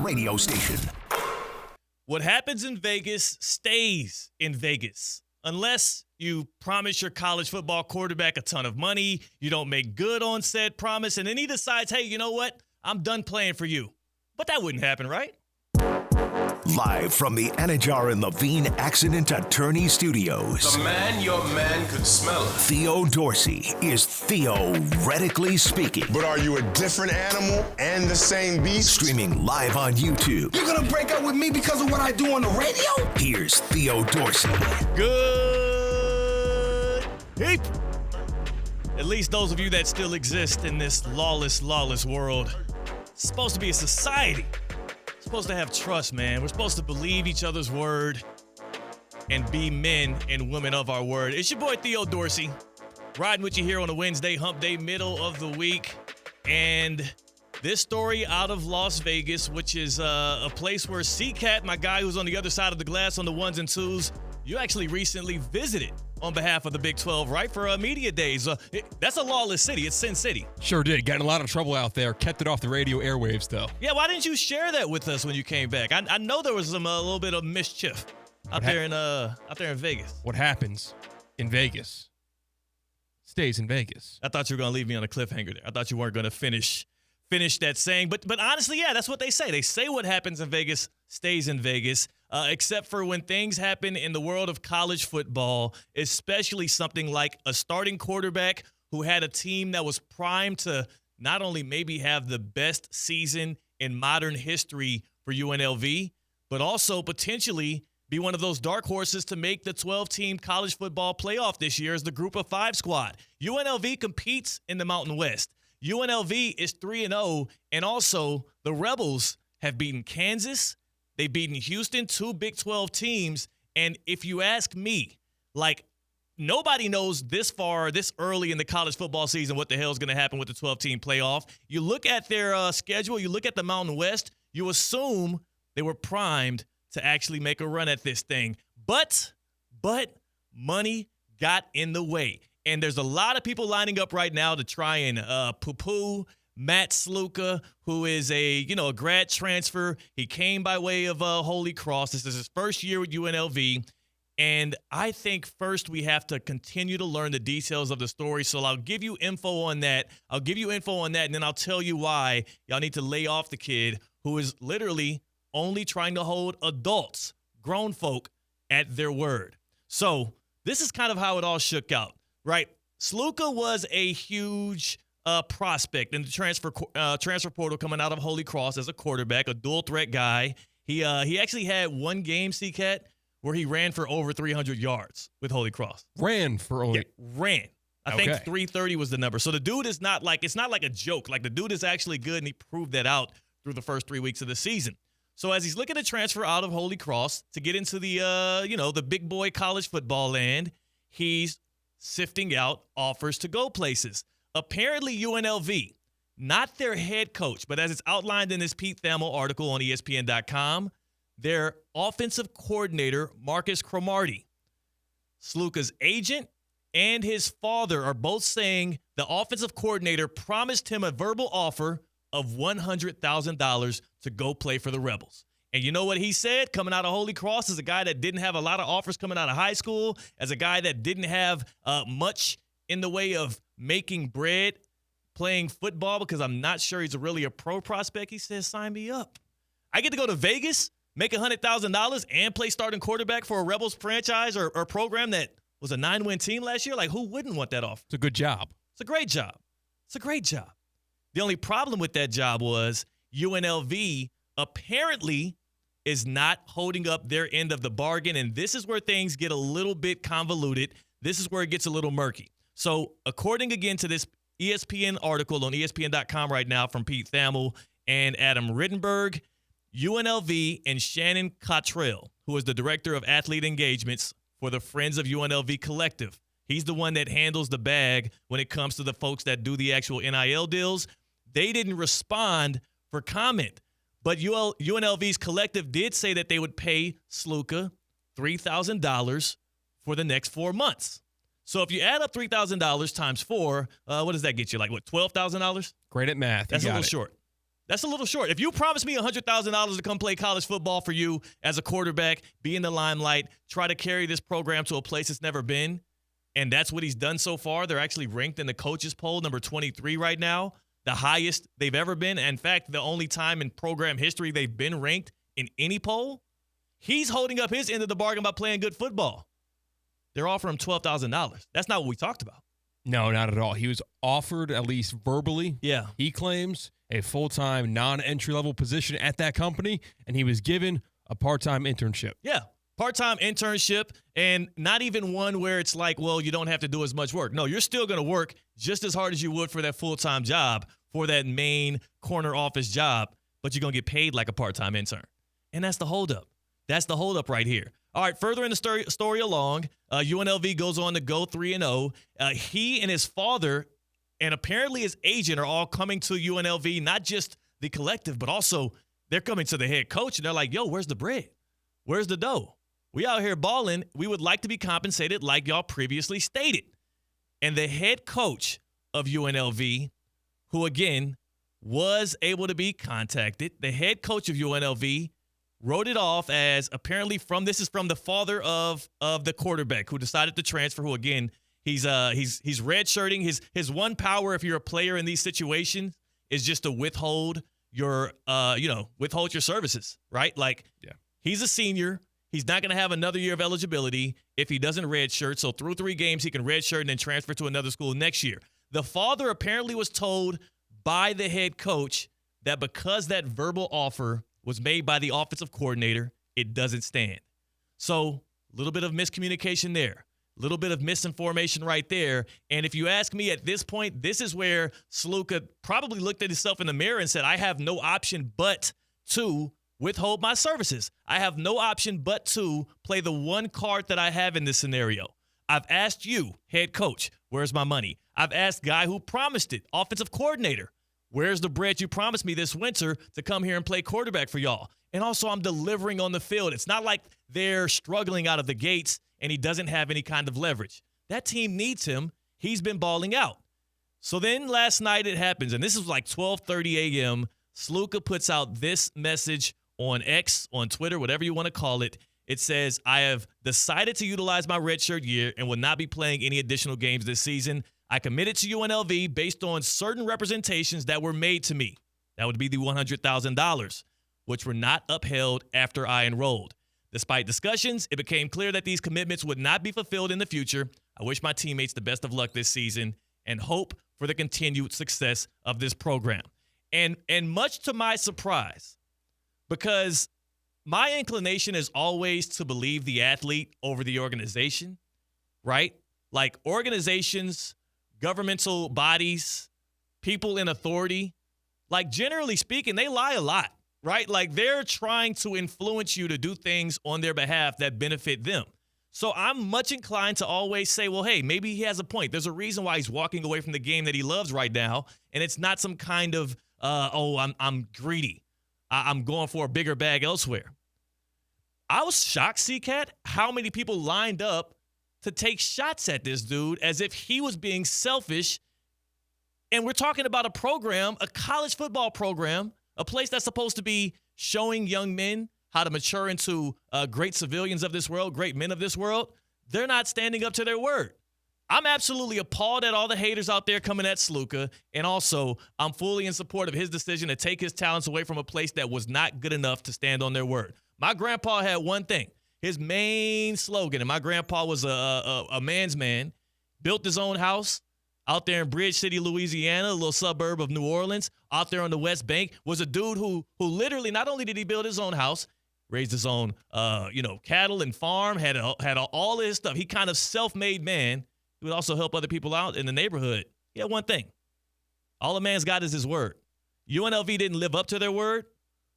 radio station. What happens in Vegas stays in Vegas. Unless you promise your college football quarterback a ton of money, you don't make good on said promise, and then he decides, hey, you know what? I'm done playing for you. But that wouldn't happen, right? Live from the Anajar and Levine Accident Attorney Studios. The man, your man could smell it. Theo Dorsey is theoretically speaking. But are you a different animal and the same beast? Streaming live on YouTube. You're gonna break up with me because of what I do on the radio? Here's Theo Dorsey. Good people. At least those of you that still exist in this lawless world. It's supposed to be a society. We're supposed to have trust, man. We're supposed to believe each other's word and be men and women of our word. It's your boy Theo Dorsey, riding with you here on a Wednesday, hump day, middle of the week. And this story out of Las Vegas, which is a place where C-Cat, my guy who's on the other side of the glass on the ones and twos, you actually recently visited on behalf of the Big 12, right, for media days. That's a lawless city. It's Sin City. Sure did. Got in a lot of trouble out there. Kept it off the radio airwaves, though. Yeah, why didn't you share that with us when you came back? I know there was a little bit of mischief out there in Vegas. What happens in Vegas stays in Vegas. I thought you were going to leave me on a cliffhanger there. I thought you weren't going to finish that saying. But honestly, yeah, that's what they say. They say what happens in Vegas stays in Vegas. Except for when things happen in the world of college football, especially something like a starting quarterback who had a team that was primed to not only maybe have the best season in modern history for UNLV, but also potentially be one of those dark horses to make the 12-team college football playoff this year as the Group of 5 squad. UNLV competes in the Mountain West. UNLV is 3-0, and also the Rebels have beaten Kansas. They've beaten Houston, 2 Big 12 teams. And if you ask me, like, nobody knows this early in the college football season what the hell is going to happen with the 12-team playoff. You look at their schedule, you look at the Mountain West, you assume they were primed to actually make a run at this thing. But money got in the way. And there's a lot of people lining up right now to try and poo-poo Matt Sluka, who is a grad transfer. He came by way of Holy Cross. This is his first year with UNLV. And I think first we have to continue to learn the details of the story. So I'll give you info on that. And then I'll tell you why y'all need to lay off the kid who is literally only trying to hold adults, grown folk, at their word. So this is kind of how it all shook out, right? Sluka was a huge prospect in the transfer portal coming out of Holy Cross as a quarterback, a dual threat guy. He actually had one game, C-Cat, where he ran for over 300 yards with Holy Cross. Ran. I think 330 was the number. So the dude is it's not like a joke. Like, the dude is actually good, and he proved that out through the first 3 weeks of the season. So as he's looking to transfer out of Holy Cross to get into the the big boy college football land, he's sifting out offers to go places. Apparently UNLV, not their head coach, but as it's outlined in this Pete Thamel article on ESPN.com, their offensive coordinator, Marcus Cromartie, Sluka's agent, and his father are both saying the offensive coordinator promised him a verbal offer of $100,000 to go play for the Rebels. And you know what he said coming out of Holy Cross as a guy that didn't have a lot of offers coming out of high school, as a guy that didn't have much in the way of making bread playing football, because I'm not sure he's really a pro prospect. He says, sign me up. I get to go to Vegas, make $100,000, and play starting quarterback for a Rebels franchise or program that was a 9-win team last year. Like, who wouldn't want that offer? It's a good job. It's a great job. The only problem with that job was UNLV apparently is not holding up their end of the bargain, and this is where things get a little bit convoluted. This is where it gets a little murky. So according again to this ESPN article on ESPN.com right now from Pete Thamel and Adam Rittenberg, UNLV and Shannon Cottrell, who is the director of athlete engagements for the Friends of UNLV Collective. He's the one that handles the bag when it comes to the folks that do the actual NIL deals. They didn't respond for comment, but UNLV's collective did say that they would pay Sluka $3,000 for the next 4 months. So if you add up $3,000 times 4, what does that get you? Like, what, $12,000? Great at math. That's a little short. That's a little short. If you promise me $100,000 to come play college football for you as a quarterback, be in the limelight, try to carry this program to a place it's never been, and that's what he's done so far. They're actually ranked in the coaches poll, number 23 right now, the highest they've ever been. In fact, the only time in program history they've been ranked in any poll. He's holding up his end of the bargain by playing good football. They're offering him $12,000. That's not what we talked about. No, not at all. He was offered, at least verbally, Yeah. he claims, a full-time, non-entry-level position at that company, and he was given a part-time internship. Yeah. Part-time internship, and not even one where it's like, well, you don't have to do as much work. No, you're still going to work just as hard as you would for that full-time job, for that main corner office job, but you're going to get paid like a part-time intern. And that's the holdup. That's the holdup right here. All right, further in the story along, UNLV goes on to go 3-0. He and his father and apparently his agent are all coming to UNLV, not just the collective, but also they're coming to the head coach, and they're like, yo, where's the bread? Where's the dough? We out here balling. We would like to be compensated like y'all previously stated. And the head coach of UNLV, who, again, was able to be contacted, the head coach of UNLV wrote it off as apparently this is from the father of the quarterback who decided to transfer, who, again, he's redshirting. His one power, if you're a player in these situations, is just to withhold your services, right? Like, yeah. He's a senior. He's not going to have another year of eligibility if he doesn't redshirt. So through 3 games, he can redshirt and then transfer to another school next year. The father apparently was told by the head coach that because that verbal offer was made by the offensive coordinator, it doesn't stand. So a little bit of miscommunication there, a little bit of misinformation right there. And if you ask me at this point, this is where Sluka probably looked at himself in the mirror and said, I have no option but to withhold my services. I have no option but to play the one card that I have in this scenario. I've asked you, head coach, where's my money? I've asked guy who promised it, offensive coordinator, where's the bread you promised me this winter to come here and play quarterback for y'all? And also, I'm delivering on the field. It's not like they're struggling out of the gates and he doesn't have any kind of leverage. That team needs him. He's been balling out. So then last night it happens, and this is like 12:30 a.m. Sluka puts out this message on X, on Twitter, whatever you want to call it. It says, I have decided to utilize my redshirt year and will not be playing any additional games this season. I committed to UNLV based on certain representations that were made to me. That would be the $100,000, which were not upheld after I enrolled. Despite discussions, it became clear that these commitments would not be fulfilled in the future. I wish my teammates the best of luck this season and hope for the continued success of this program. And much to my surprise, because my inclination is always to believe the athlete over the organization, right? Like organizations, governmental bodies, people in authority, like generally speaking, they lie a lot, right? Like they're trying to influence you to do things on their behalf that benefit them. So I'm much inclined to always say, well, hey, maybe he has a point. There's a reason why he's walking away from the game that he loves right now, and it's not some kind of, I'm greedy. I'm going for a bigger bag elsewhere. I was shocked, C-Cat, how many people lined up to take shots at this dude as if he was being selfish. And we're talking about a program, a college football program, a place that's supposed to be showing young men how to mature into great civilians of this world, great men of this world. They're not standing up to their word. I'm absolutely appalled at all the haters out there coming at Sluka, and also I'm fully in support of his decision to take his talents away from a place that was not good enough to stand on their word. My grandpa had one thing, his main slogan, and my grandpa was a man's man, built his own house out there in Bridge City, Louisiana, a little suburb of New Orleans, out there on the West Bank, was a dude who literally not only did he build his own house, raised his own cattle and farm, had all his stuff. He kind of self-made man. He would also help other people out in the neighborhood. He had one thing. All a man's got is his word. UNLV didn't live up to their word.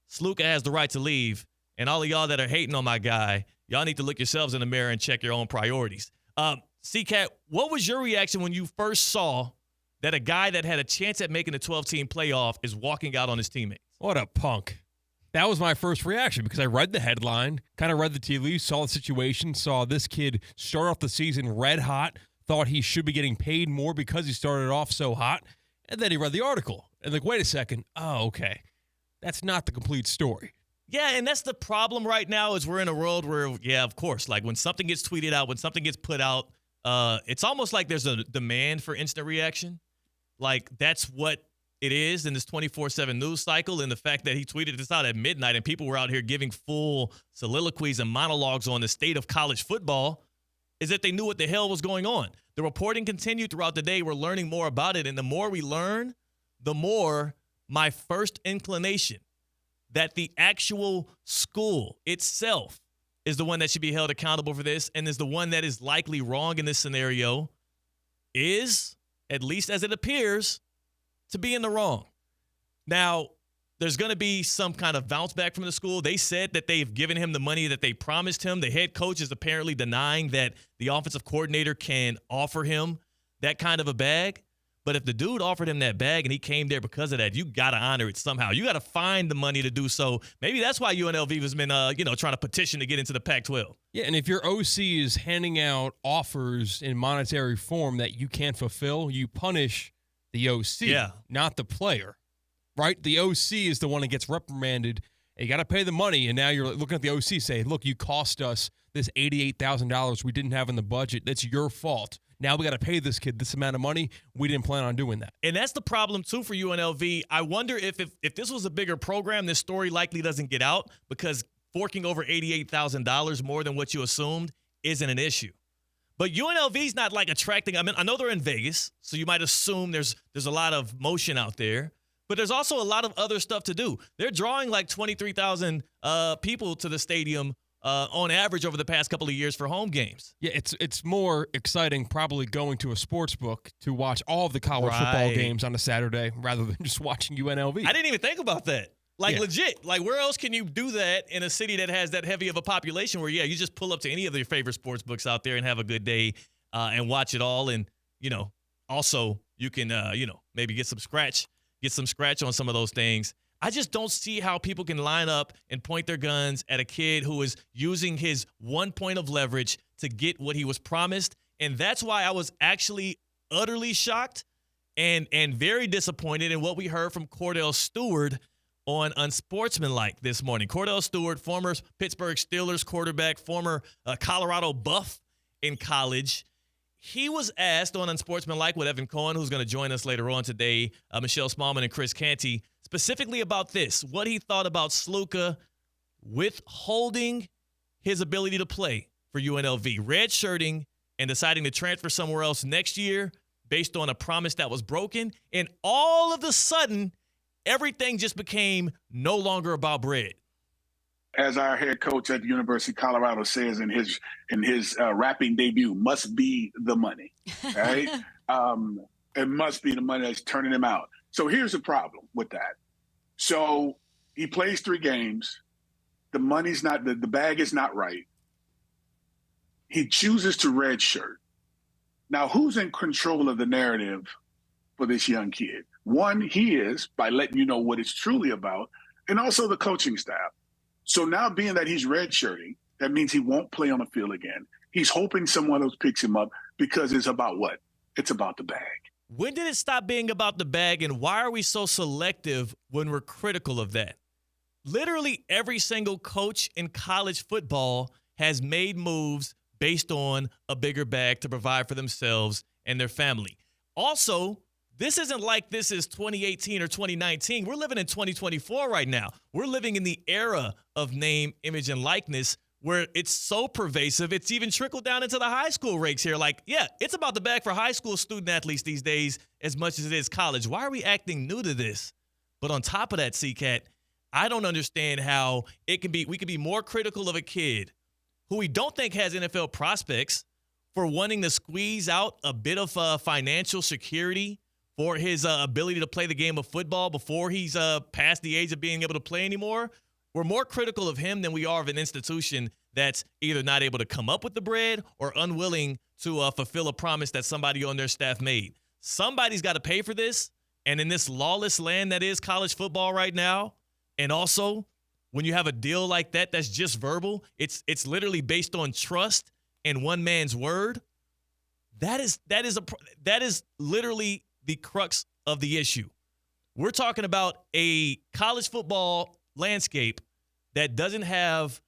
Sluka has the right to leave. And all of y'all that are hating on my guy, y'all need to look yourselves in the mirror and check your own priorities. C-Cat, what was your reaction when you first saw that a guy that had a chance at making the 12-team playoff is walking out on his teammates? What a punk. That was my first reaction because I read the headline, kind of read the tea leaves, saw the situation, saw this kid start off the season red hot, thought he should be getting paid more because he started off so hot, and then he read the article. And like, wait a second. Oh, okay. That's not the complete story. Yeah, and that's the problem right now is we're in a world where, yeah, of course, like when something gets tweeted out, when something gets put out, it's almost like there's a demand for instant reaction. Like that's what it is in this 24/7 news cycle, and the fact that he tweeted this out at midnight and people were out here giving full soliloquies and monologues on the state of college football is that they knew what the hell was going on. The reporting continued throughout the day. We're learning more about it, and the more we learn, the more my first inclination that the actual school itself is the one that should be held accountable for this and is the one that is likely wrong in this scenario is, at least as it appears, to be in the wrong. Now, there's going to be some kind of bounce back from the school. They said that they've given him the money that they promised him. The head coach is apparently denying that the offensive coordinator can offer him that kind of a bag. But if the dude offered him that bag and he came there because of that, you got to honor it somehow. You got to find the money to do so. Maybe that's why UNLV has been, trying to petition to get into the Pac-12. Yeah, and if your OC is handing out offers in monetary form that you can't fulfill, you punish the OC, not the player, right? The OC is the one that gets reprimanded. You got to pay the money, and now you're looking at the OC saying, look, you cost us this $88,000 we didn't have in the budget. That's your fault. Now we got to pay this kid this amount of money. We didn't plan on doing that. And that's the problem, too, for UNLV. I wonder if this was a bigger program, this story likely doesn't get out because forking over $88,000 more than what you assumed isn't an issue. But UNLV's not like attracting. I mean, I know they're in Vegas, so you might assume there's a lot of motion out there. But there's also a lot of other stuff to do. They're drawing like 23,000 people to the stadium on average over the past couple of years for home games. Yeah, it's more exciting probably going to a sports book to watch all of the college football games on a Saturday rather than just watching UNLV. I didn't even think about that. Legit. Like, where else can you do that in a city that has that heavy of a population where, you just pull up to any of your favorite sports books out there and have a good day and watch it all. And, also you can, maybe get some scratch on some of those things. I just don't see how people can line up and point their guns at a kid who is using his one point of leverage to get what he was promised. And that's why I was actually utterly shocked and very disappointed in what we heard from Cordell Stewart on Unsportsmanlike this morning. Cordell Stewart, former Pittsburgh Steelers quarterback, former Colorado Buff in college. He was asked on Unsportsmanlike with Evan Cohen, who's going to join us later on today, Michelle Smallman and Chris Canty, specifically about this, what he thought about Sluka withholding his ability to play for UNLV, redshirting and deciding to transfer somewhere else next year based on a promise that was broken. And all of a sudden, everything just became no longer about bread. As our head coach at the University of Colorado says in his rapping debut, must be the money, right? It must be the money that's turning him out. So here's the problem with that. So he plays 3 games. The money's not, the bag is not right. He chooses to redshirt. Now, who's in control of the narrative for this young kid? One, he is, by letting you know what it's truly about, and also the coaching staff. So now being that he's redshirting, that means he won't play on the field again. He's hoping someone else picks him up because it's about what? It's about the bag. When did it stop being about the bag, and why are we so selective when we're critical of that? Literally every single coach in college football has made moves based on a bigger bag to provide for themselves and their family. Also, this isn't like this is 2018 or 2019. We're living in 2024 right now. We're living in the era of name, image, and likeness where it's so pervasive, it's even trickled down into the high school ranks here. Like, yeah, it's about the bag for high school student athletes these days as much as it is college. Why are we acting new to this? But on top of that, C-Cat, I don't understand how we can be more critical of a kid who we don't think has NFL prospects for wanting to squeeze out a bit of financial security for his ability to play the game of football before he's past the age of being able to play anymore. We're more critical of him than we are of an institution that's either not able to come up with the bread or unwilling to fulfill a promise that somebody on their staff made. Somebody's got to pay for this. And in this lawless land that is college football right now, and also when you have a deal like that that's just verbal, it's literally based on trust and one man's word. That is literally the crux of the issue. We're talking about a college football landscape that doesn't have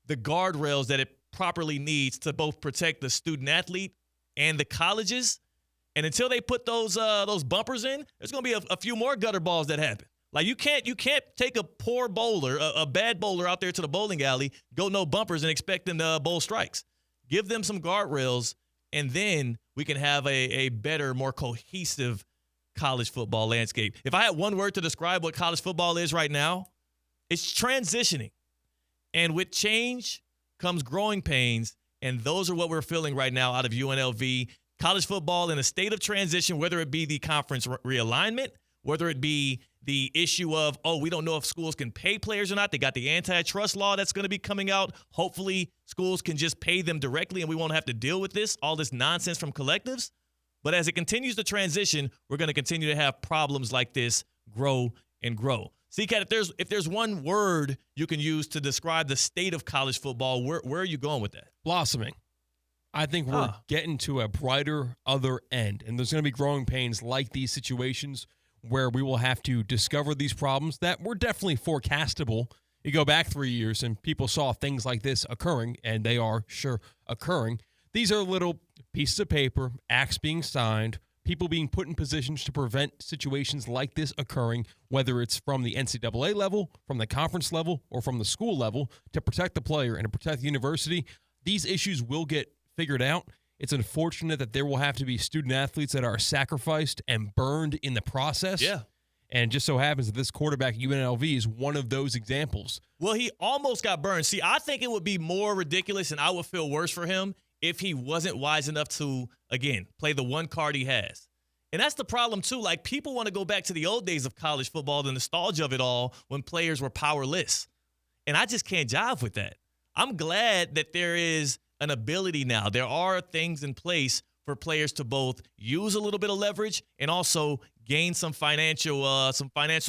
the guardrails that it properly needs to both protect the student athlete and the colleges. And until they put those bumpers in, there's going to be a few more gutter balls that happen. Like you can't take a poor bowler, a bad bowler out there to the bowling alley, go no bumpers and expect them to bowl strikes. Give them some guardrails, and then we can have a better, more cohesive college football landscape. If I had one word to describe what college football is right now, it's transitioning. And with change comes growing pains, and those are what we're feeling right now out of UNLV. College football in a state of transition, whether it be the conference realignment, whether it be the issue of, we don't know if schools can pay players or not. They got the antitrust law that's going to be coming out. Hopefully schools can just pay them directly and we won't have to deal with all this nonsense from collectives. But as it continues to transition, we're going to continue to have problems like this grow and grow. C-Cat, if there's one word you can use to describe the state of college football, where are you going with that? Blossoming. I think we're getting to a brighter other end, and there's going to be growing pains like these situations where we will have to discover these problems that were definitely forecastable. You go back 3 years, and people saw things like this occurring, and they are sure occurring. These are little pieces of paper, acts being signed, people being put in positions to prevent situations like this occurring, whether it's from the NCAA level, from the conference level, or from the school level, to protect the player and to protect the university. These issues will get figured out. It's unfortunate that there will have to be student-athletes that are sacrificed and burned in the process. Yeah. And just so happens that this quarterback, UNLV, is one of those examples. Well, he almost got burned. See, I think it would be more ridiculous, and I would feel worse for him if he wasn't wise enough to, again, play the one card he has. And that's the problem, too. Like, people want to go back to the old days of college football, the nostalgia of it all, when players were powerless. And I just can't jive with that. I'm glad that there is an ability now. There are things in place for players to both use a little bit of leverage and also gain some financial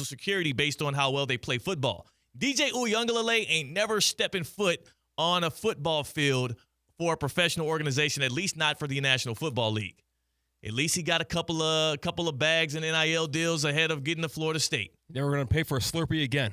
security based on how well they play football. DJ Uiagalelei ain't never stepping foot on a football field for a professional organization, at least not for the National Football League. At least he got a couple of bags and NIL deals ahead of getting to Florida State. Never going to pay for a Slurpee again.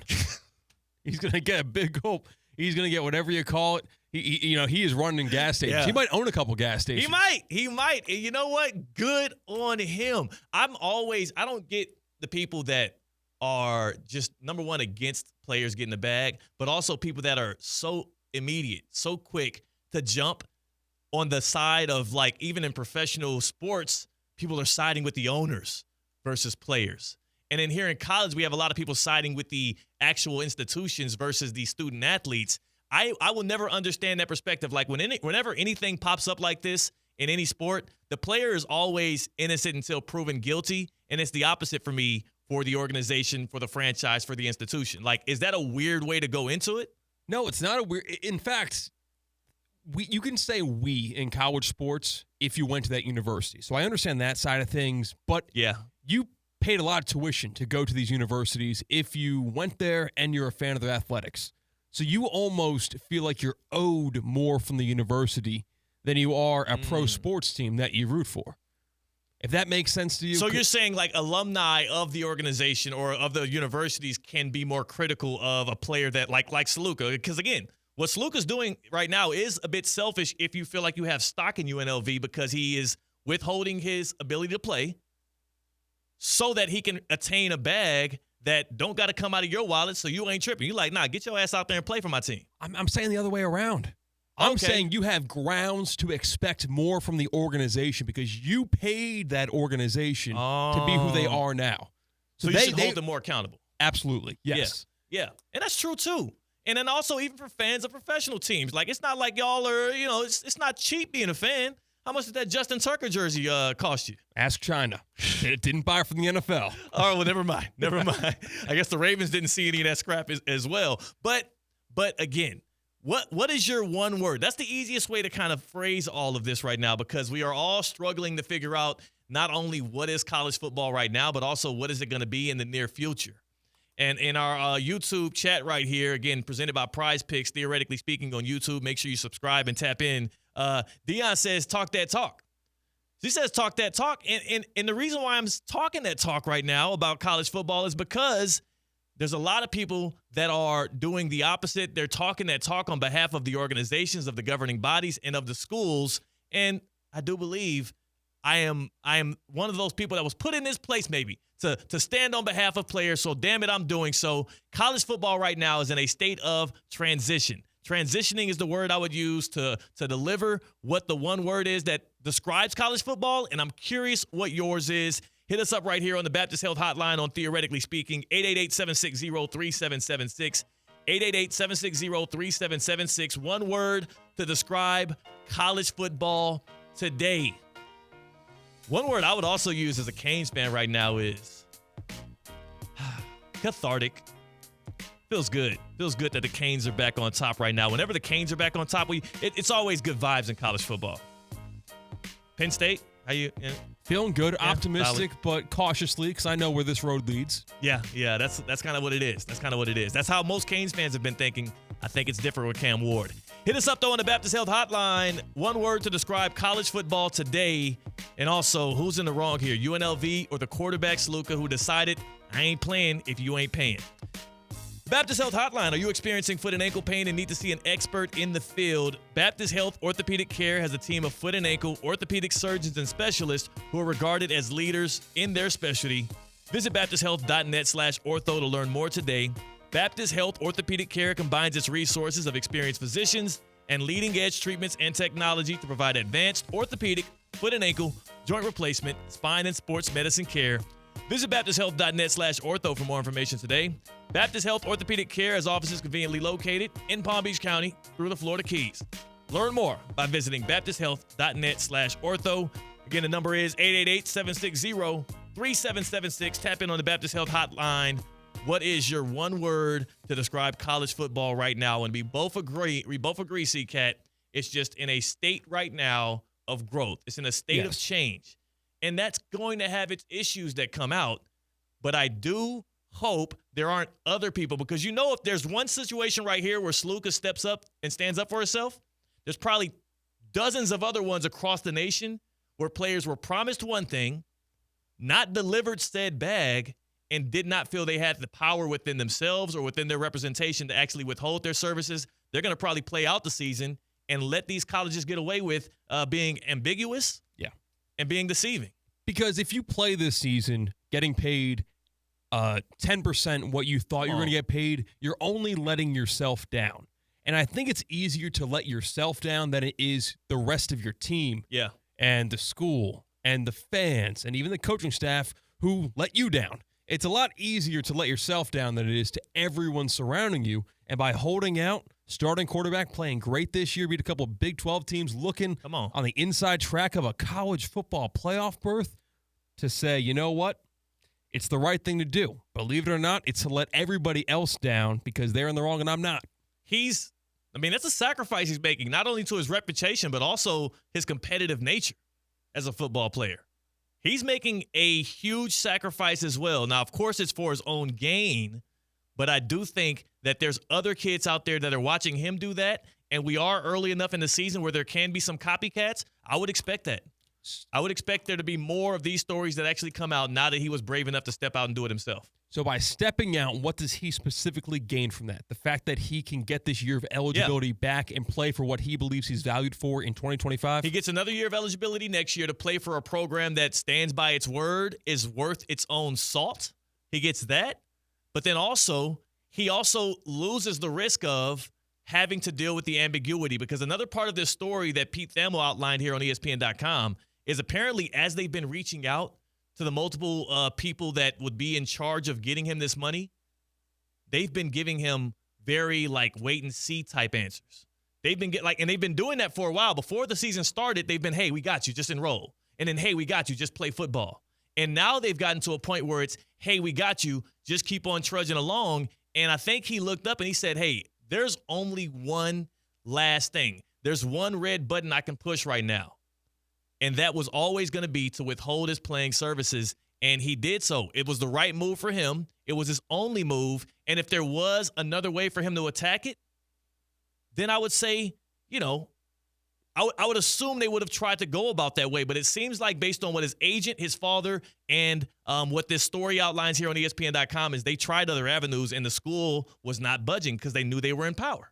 He's going to get a big gulp. He's going to get whatever you call it. He is running gas stations. Yeah. He might own a couple gas stations. He might. And you know what? Good on him. I don't get the people that are just, number one, against players getting the bag, but also people that are so immediate, so quick to jump on the side of, like, even in professional sports, people are siding with the owners versus players. And then here in college, we have a lot of people siding with the actual institutions versus the student athletes. I will never understand that perspective. Like, whenever anything pops up like this in any sport, the player is always innocent until proven guilty, and it's the opposite for me, for the organization, for the franchise, for the institution. Like, is that a weird way to go into it? No, it's not a weird. In fact, you can say we in college sports if you went to that university. So I understand that side of things, but yeah, you paid a lot of tuition to go to these universities if you went there and you're a fan of their athletics. So you almost feel like you're owed more from the university than you are a pro sports team that you root for. If that makes sense to you. So you're saying, like, alumni of the organization or of the universities can be more critical of a player that like Sluka. Because, again, what Sluka's doing right now is a bit selfish if you feel like you have stock in UNLV, because he is withholding his ability to play so that he can attain a bag that don't got to come out of your wallet, so you ain't tripping. You like, nah, get your ass out there and play for my team. I'm saying the other way around. I'm saying you have grounds to expect more from the organization because you paid that organization to be who they are now. So you should hold them more accountable. Absolutely, yes. Yeah, and that's true, too. And then also even for fans of professional teams. Like, it's not like y'all are, it's not cheap being a fan. How much did that Justin Tucker jersey cost you? Ask China. It didn't buy from the NFL. Oh, well, never mind. I guess the Ravens didn't see any of that scrap as well. But again, what is your one word? That's the easiest way to kind of phrase all of this right now, because we are all struggling to figure out not only what is college football right now, but also what is it going to be in the near future. And in our YouTube chat right here, again, presented by Prize Picks, theoretically speaking, on YouTube, make sure you subscribe and tap in. Dion says, talk that talk. She says talk that talk. And the reason why I'm talking that talk right now about college football is because there's a lot of people that are doing the opposite. They're talking that talk on behalf of the organizations, of the governing bodies, and of the schools. And I do believe I am one of those people that was put in this place maybe to stand on behalf of players. So damn it, I'm doing so. College football right now is in a state of transition. Transitioning is the word I would use to deliver what the one word is that describes college football, and I'm curious what yours is. Hit us up right here on the Baptist Health Hotline on Theoretically Speaking, 888-760-3776, 888-760-3776. One word to describe college football today. One word I would also use as a Canes fan right now is cathartic. Feels good. Feels good that the Canes are back on top right now. Whenever the Canes are back on top, it's always good vibes in college football. Penn State, how you? Yeah. Feeling good, optimistic, but cautiously because I know where this road leads. Yeah, that's kind of what it is. That's how most Canes fans have been thinking. I think it's different with Cam Ward. Hit us up, though, on the Baptist Health Hotline. One word to describe college football today. And also, who's in the wrong here, UNLV or the quarterback, Sluka, who decided, I ain't playing if you ain't paying. Baptist Health Hotline. Are you experiencing foot and ankle pain and need to see an expert in the field? Baptist Health Orthopedic Care has a team of foot and ankle orthopedic surgeons and specialists who are regarded as leaders in their specialty. Visit baptisthealth.net/ortho to learn more today. Baptist Health Orthopedic Care combines its resources of experienced physicians and leading-edge treatments and technology to provide advanced orthopedic, foot and ankle, joint replacement, spine, and sports medicine care. Visit baptisthealth.net/ortho for more information today. Baptist Health Orthopedic Care has offices conveniently located in Palm Beach County through the Florida Keys. Learn more by visiting baptisthealth.net/ortho. Again, the number is 888-760-3776. Tap in on the Baptist Health Hotline. What is your one word to describe college football right now? And we both agree, C-Cat, it's just in a state right now of growth. It's in a state of change. And that's going to have its issues that come out. But I do hope there aren't other people, because if there's one situation right here where Sluka steps up and stands up for herself, there's probably dozens of other ones across the nation where players were promised one thing, not delivered said bag, and did not feel they had the power within themselves or within their representation to actually withhold their services. They're going to probably play out the season and let these colleges get away with being ambiguous and being deceiving. Because if you play this season getting paid 10% what you thought you were going to get paid, you're only letting yourself down. And I think it's easier to let yourself down than it is the rest of your team and the school and the fans and even the coaching staff who let you down. It's a lot easier to let yourself down than it is to everyone surrounding you. And by holding out, starting quarterback, playing great this year, beat a couple of Big 12 teams looking on the inside track of a college football playoff berth, to say, you know what? It's the right thing to do. Believe it or not, it's to let everybody else down because they're in the wrong and I'm not. That's a sacrifice he's making, not only to his reputation, but also his competitive nature as a football player. He's making a huge sacrifice as well. Now, of course, it's for his own gain, but I do think that there's other kids out there that are watching him do that, and we are early enough in the season where there can be some copycats. I would expect that. I would expect there to be more of these stories that actually come out now that he was brave enough to step out and do it himself. So by stepping out, what does he specifically gain from that? The fact that he can get this year of eligibility back and play for what he believes he's valued for in 2025? He gets another year of eligibility next year to play for a program that stands by its word, is worth its own salt. He gets that. But then he also loses the risk of having to deal with the ambiguity, because another part of this story that Pete Thamel outlined here on ESPN.com is apparently as they've been reaching out to the multiple people that would be in charge of getting him this money, they've been giving him very wait and see type answers. They've been and they've been doing that for a while. Before the season started, they've been, hey, we got you, just enroll. And then, hey, we got you, just play football. And now they've gotten to a point where it's, hey, we got you, just keep on trudging along. And I think he looked up and he said, hey, there's only one last thing. There's one red button I can push right now. And that was always going to be to withhold his playing services. And he did so. It was the right move for him. It was his only move. And if there was another way for him to attack it, then I would say, I would assume they would have tried to go about that way, but it seems like based on what his agent, his father, and what this story outlines here on ESPN.com is they tried other avenues, and the school was not budging because they knew they were in power.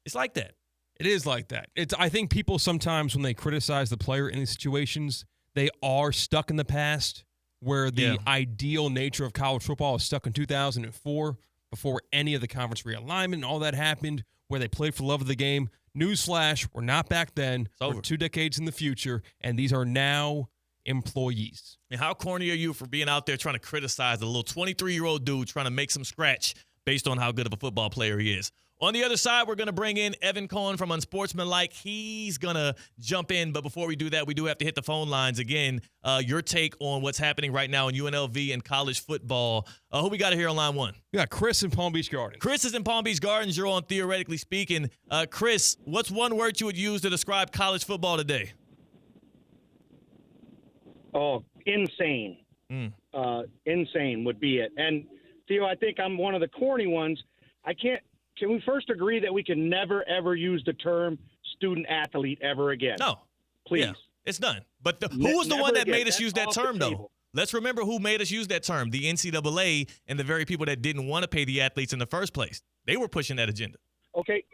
It's like that. It is like that. I think people sometimes, when they criticize the player in these situations, they are stuck in the past where the ideal nature of college football is stuck in 2004 before any of the conference realignment and all that happened, where they played for the love of the game. Newsflash, we're not back then. We're 2 decades in the future, and these are now employees. And how corny are you for being out there trying to criticize a little 23-year-old dude trying to make some scratch based on how good of a football player he is? On the other side, we're going to bring in Evan Cohen from Unsportsmanlike. He's going to jump in, but before we do that, we do have to hit the phone lines again. Your take on what's happening right now in UNLV and college football. Who we got here on line one? We got Chris in Palm Beach Gardens. Chris is in Palm Beach Gardens. You're on Theoretically Speaking. Chris, what's one word you would use to describe college football today? Oh, insane. Insane would be it. And, Theo, I think I'm one of the corny ones. Can we first agree that we can never, ever use the term student-athlete ever again? No. Please. Yeah, it's done. But who was the one that made us use that term, though? Table. Let's remember who made us use that term, the NCAA and the very people that didn't want to pay the athletes in the first place. They were pushing that agenda. Okay,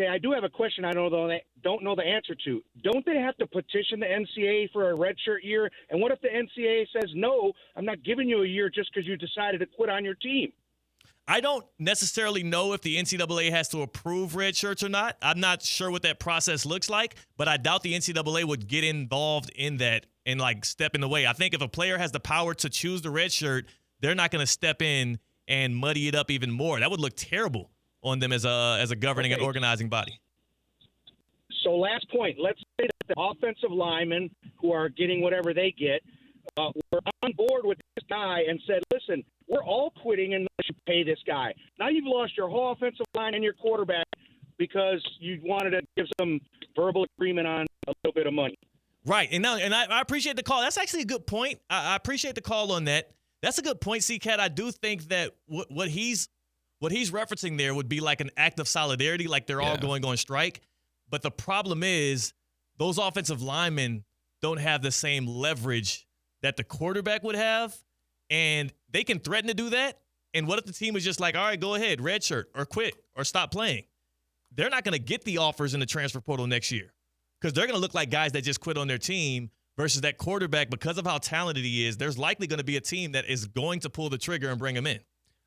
I do have a question I don't know the answer to. Don't they have to petition the NCAA for a redshirt year? And what if the NCAA says, no, I'm not giving you a year just because you decided to quit on your team? I don't necessarily know if the NCAA has to approve red shirts or not. I'm not sure what that process looks like, but I doubt the NCAA would get involved in that and step in the way. I think if a player has the power to choose the red shirt, they're not going to step in and muddy it up even more. That would look terrible on them as a governing and organizing body. So last point, let's say that the offensive linemen who are getting whatever they get were on board with this guy and said, listen, we're all quitting unless you pay this guy. Now you've lost your whole offensive line and your quarterback because you wanted to give some verbal agreement on a little bit of money. Right. And I appreciate the call. That's actually a good point. I appreciate the call on that. That's a good point, C-Cat. I do think that what he's referencing there would be like an act of solidarity, like they're all going on strike. But the problem is those offensive linemen don't have the same leverage that the quarterback would have, and they can threaten to do that. And what if the team is just like, all right, go ahead, red shirt, or quit, or stop playing? They're not going to get the offers in the transfer portal next year because they're going to look like guys that just quit on their team versus that quarterback. Because of how talented he is, there's likely going to be a team that is going to pull the trigger and bring him in.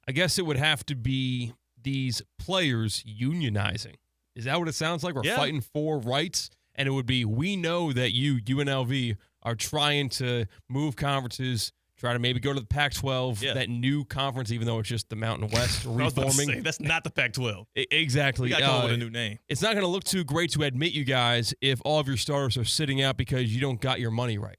I guess it would have to be these players unionizing. Is that what it sounds like? We're fighting for rights, and it would be, we know that you, UNLV, are trying to move conferences, try to maybe go to the Pac-12, that new conference, even though it's just the Mountain West reforming. That's not the Pac-12. Exactly. You got to come up with a new name. It's not going to look too great to admit, you guys, if all of your starters are sitting out because you don't got your money right.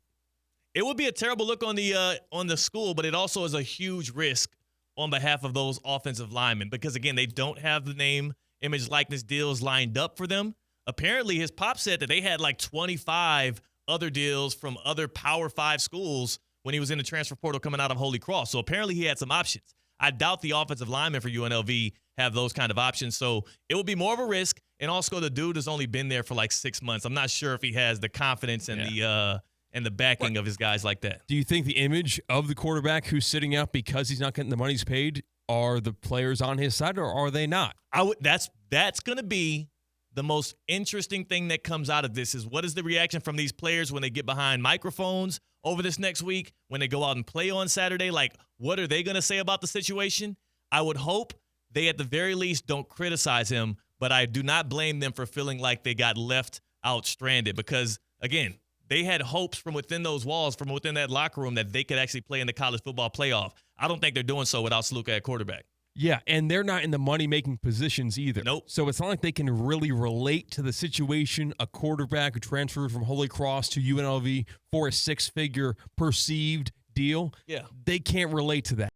It would be a terrible look on the school, but it also is a huge risk on behalf of those offensive linemen because, again, they don't have the name, image, likeness deals lined up for them. Apparently, his pop said that they had like 25 other deals from other Power 5 schools when he was in the transfer portal coming out of Holy Cross. So apparently he had some options. I doubt the offensive linemen for UNLV have those kind of options. So it would be more of a risk. And also the dude has only been there for like 6 months. I'm not sure if he has the confidence and the backing of his guys like that. Do you think the image of the quarterback who's sitting out because he's not getting the money he's paid are the players on his side, or are they not? That's going to be the most interesting thing that comes out of this is what is the reaction from these players when they get behind microphones over this next week, when they go out and play on Saturday? Like, what are they going to say about the situation? I would hope they at the very least don't criticize him, but I do not blame them for feeling like they got left out stranded because, again, they had hopes from within those walls, from within that locker room, that they could actually play in the college football playoff. I don't think they're doing so without Sluka at quarterback. Yeah, and they're not in the money-making positions either. Nope. So it's not like they can really relate to the situation. A quarterback who transferred from Holy Cross to UNLV for a 6-figure perceived deal, they can't relate to that.